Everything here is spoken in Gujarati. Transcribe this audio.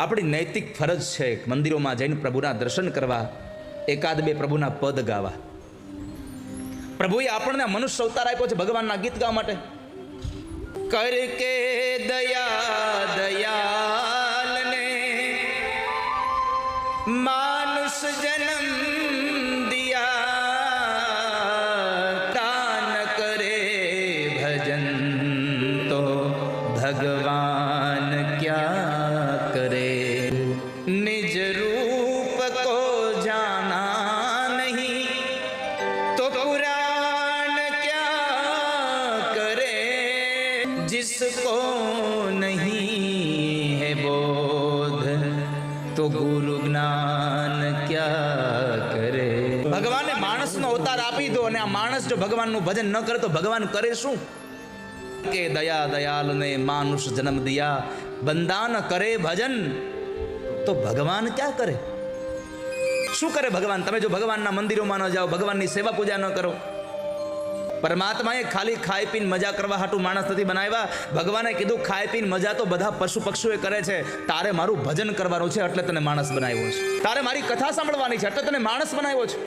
આપણી નૈતિક ફરજ છે મંદિરોમાં જઈને પ્રભુના દર્શન કરવા, એકાદ બે પ્રભુના પદ ગાવા. પ્રભુએ આપણને મનુષ્ય અવતાર આપ્યો છે ભગવાનના ગીત ગાવા માટે. કરકે દયા દયાલ ને માનુષ જન્મ દિયા, કાન કરે ભજન તો ભગવાન ક્યા કરે. નિજ રૂપ કો જાના નહીં તો પુરાણ ક્યા કરે. जिसको नहीं है बोध तो गुरु ज्ञान क्या करे. ભગવાને માણસનો અવતાર આપી દો અને આ માણસ જો ભગવાનનું ભજન ન કરે તો ભગવાન કરે શું? કે દયા દયાલ ને માનુષ જન્મ દિયા, બંદા ન કરે ભજન તો ભગવાન ક્યાં કરે? શું કરે ભગવાન? તમે જો ભગવાનના મંદિરોમાં ન જાઓ, ભગવાનની સેવા પૂજા ન કરો. પરમાત્માએ ખાલી ખાઈ પીને મજા કરવા હાટું માણસ નથી બનાવ્યા. ભગવાને કીધું ખાઈ પીને મજા તો બધા પશુ પક્ષીઓ કરે છે, તારે મારું ભજન કરવાનું છે એટલે તને માણસ બનાવ્યો છે. તારે મારી કથા સાંભળવાની છે એટલે તને માણસ બનાવ્યો છે.